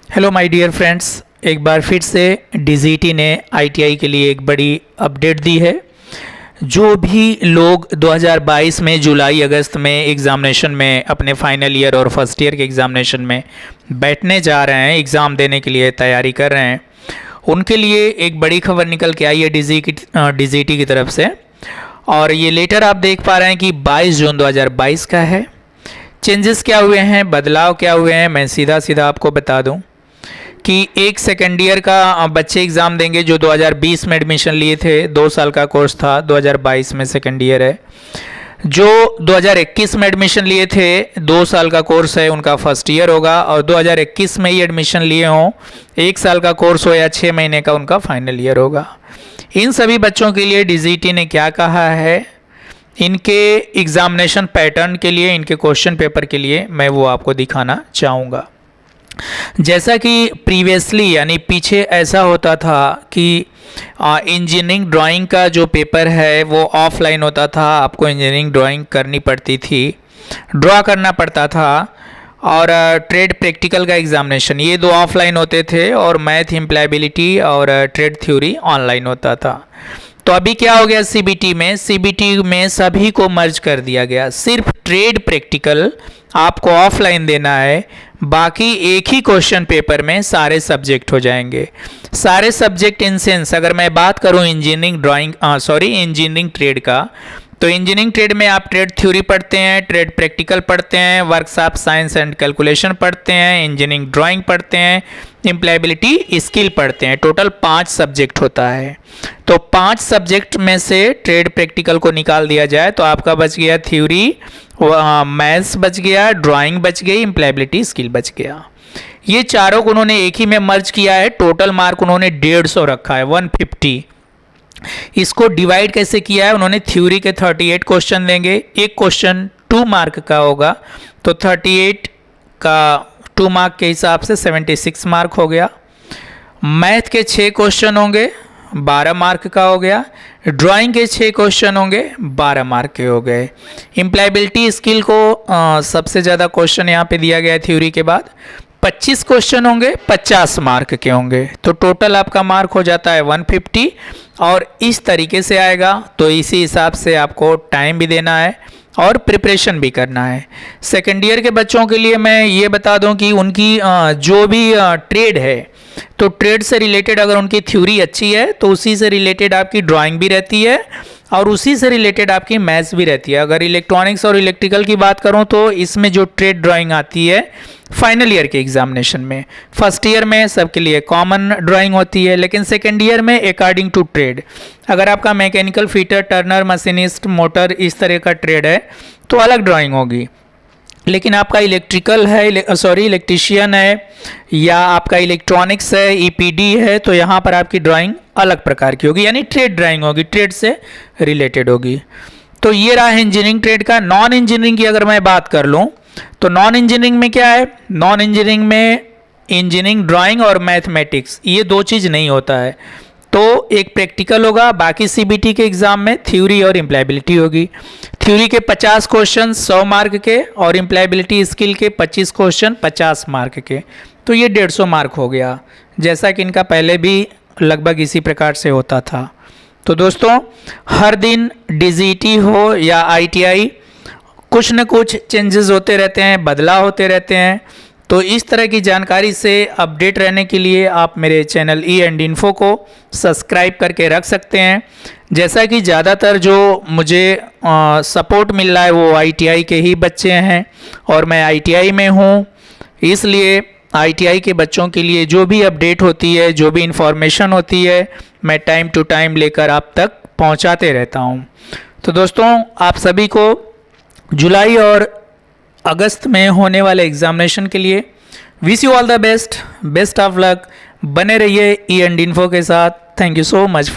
Hello my dear friends, एक बार फिर से डीजीटी ने आईटीआई के लिए एक बड़ी अपडेट दी है। जो भी लोग 2022 में जुलाई अगस्त में एग्ज़ामिनेशन में अपने फाइनल ईयर और फर्स्ट ईयर के एग्ज़ामिनेशन में बैठने जा रहे हैं, एग्ज़ाम देने के लिए तैयारी कर रहे हैं, उनके लिए एक बड़ी खबर निकल के आई है डीजीटी की तरफ से। और ये लेटर आप देख पा रहे हैं कि 22 जून 2022 का है। चेंजेस क्या हुए हैं, बदलाव क्या हुए हैं, मैं सीधा सीधा आपको बता दूं कि एक सेकेंड ईयर का बच्चे एग्ज़ाम देंगे जो 2020 में एडमिशन लिए थे, 2 साल का कोर्स था, 2022 में सेकेंड ईयर है। जो 2021 में एडमिशन लिए थे, 2 साल का कोर्स है, उनका फर्स्ट ईयर होगा। और 2021 में ही एडमिशन लिए हों, 1 साल का कोर्स हो या 6 महीने का, उनका फाइनल ईयर होगा। इन सभी बच्चों के लिए डीजीटी ने क्या कहा है, इनके एग्ज़ामिनेशन पैटर्न के लिए, इनके क्वेश्चन पेपर के लिए मैं वो आपको दिखाना चाहूँगा। जैसा कि प्रीवियसली यानी पीछे ऐसा होता था कि इंजीनियरिंग ड्राइंग का जो पेपर है वो ऑफलाइन होता था, आपको इंजीनियरिंग ड्राइंग करनी पड़ती थी, ड्रॉ करना पड़ता था। और ट्रेड प्रैक्टिकल का एग्ज़ामिनेशन, ये 2 ऑफलाइन होते थे, और मैथ इम्प्लॉयबिलिटी और ट्रेड थ्योरी ऑनलाइन होता था। तो अभी क्या हो गया, सीबीटी में सभी को मर्ज कर दिया गया। सिर्फ ट्रेड प्रैक्टिकल आपको ऑफलाइन देना है, बाकी एक ही क्वेश्चन पेपर में सारे सब्जेक्ट हो जाएंगे। सारे सब्जेक्ट इन सेंस, अगर मैं बात करूं इंजीनियरिंग ट्रेड का, तो इंजीनियरिंग ट्रेड में आप ट्रेड थ्योरी पढ़ते हैं, ट्रेड प्रैक्टिकल पढ़ते हैं, वर्कशॉप साइंस एंड कैलकुलेशन पढ़ते हैं, इंजीनियरिंग ड्राइंग पढ़ते हैं, एम्प्लॉयबिलिटी स्किल पढ़ते हैं। टोटल 5 सब्जेक्ट होता है। तो 5 सब्जेक्ट में से ट्रेड प्रैक्टिकल को निकाल दिया जाए तो आपका बच गया थ्योरी, मैथ्स बच गया, ड्राइंग बच गई, एम्प्लॉयबिलिटी स्किल बच गया। ये चारों को उन्होंने एक ही में मर्ज किया है। टोटल मार्क उन्होंने 150 रखा है, 150। इसको डिवाइड कैसे किया है, उन्होंने थ्योरी के 38 क्वेश्चन देंगे, एक क्वेश्चन 2 मार्क का होगा, तो 38 का 2 मार्क के हिसाब से 76 मार्क हो गया। मैथ के 6 क्वेश्चन होंगे, 12 मार्क का हो गया। ड्राइंग के 6 क्वेश्चन होंगे, 12 मार्क के हो गए। एम्प्लॉयबिलिटी स्किल को सबसे ज़्यादा क्वेश्चन यहाँ पे दिया गया है थ्योरी के बाद, 25 क्वेश्चन होंगे, 50 मार्क के होंगे। तो टोटल आपका मार्क हो जाता है 150। और इस तरीके से आएगा, तो इसी हिसाब से आपको टाइम भी देना है और प्रिपरेशन भी करना है। सेकेंड ईयर के बच्चों के लिए मैं ये बता दूं कि उनकी जो भी ट्रेड है, तो ट्रेड से रिलेटेड अगर उनकी थ्योरी अच्छी है तो उसी से रिलेटेड आपकी ड्राइंग भी रहती है और उसी से रिलेटेड आपकी मैथ्स भी रहती है। अगर इलेक्ट्रॉनिक्स और इलेक्ट्रिकल की बात करूं तो इसमें जो ट्रेड ड्राइंग आती है फाइनल ईयर के एग्जामिनेशन में, फर्स्ट ईयर में सबके लिए कॉमन ड्राइंग होती है, लेकिन सेकेंड ईयर में अकॉर्डिंग टू ट्रेड, अगर आपका mechanical fitter, Turner, machinist, motor इस तरह का ट्रेड है तो अलग ड्राइंग होगी। लेकिन आपका इलेक्ट्रीशियन है या आपका इलेक्ट्रॉनिक्स है, ईपीडी है, तो यहाँ पर आपकी ड्राइंग अलग प्रकार की होगी, यानी ट्रेड ड्राइंग होगी, ट्रेड से रिलेटेड होगी। तो ये रहा इंजीनियरिंग ट्रेड का। नॉन इंजीनियरिंग की अगर मैं बात कर लूँ तो नॉन इंजीनियरिंग में क्या है, नॉन इंजीनियरिंग में इंजीनियरिंग ड्राइंग और मैथमेटिक्स, ये 2 चीज़ नहीं होता है। तो एक प्रैक्टिकल होगा, बाकी सीबीटी के एग्ज़ाम में थ्योरी और एम्प्लॉयबिलिटी होगी। थ्योरी के 50 क्वेश्चन 100 मार्क के और एम्प्लॉयबिलिटी स्किल के 25 क्वेश्चन 50 मार्क के, तो ये 150 मार्क हो गया, जैसा कि इनका पहले भी लगभग इसी प्रकार से होता था। तो दोस्तों, हर दिन डीजीटी हो या आईटीआई, कुछ न कुछ चेंजेस होते रहते हैं, बदलाव होते रहते हैं। तो इस तरह की जानकारी से अपडेट रहने के लिए आप मेरे चैनल E&Info को सब्सक्राइब करके रख सकते हैं। जैसा कि ज़्यादातर जो मुझे सपोर्ट मिल रहा है वो ITI के ही बच्चे हैं और मैं ITI में हूँ, इसलिए ITI के बच्चों के लिए जो भी अपडेट होती है, जो भी इंफॉर्मेशन होती है, मैं टाइम टू टाइम लेकर आप तक पहुँचाते रहता हूँ। तो दोस्तों, आप सभी को जुलाई और अगस्त में होने वाले एग्जामिनेशन के लिए wish you all the best of luck. बने रहिए E&Info के साथ। Thank you so much.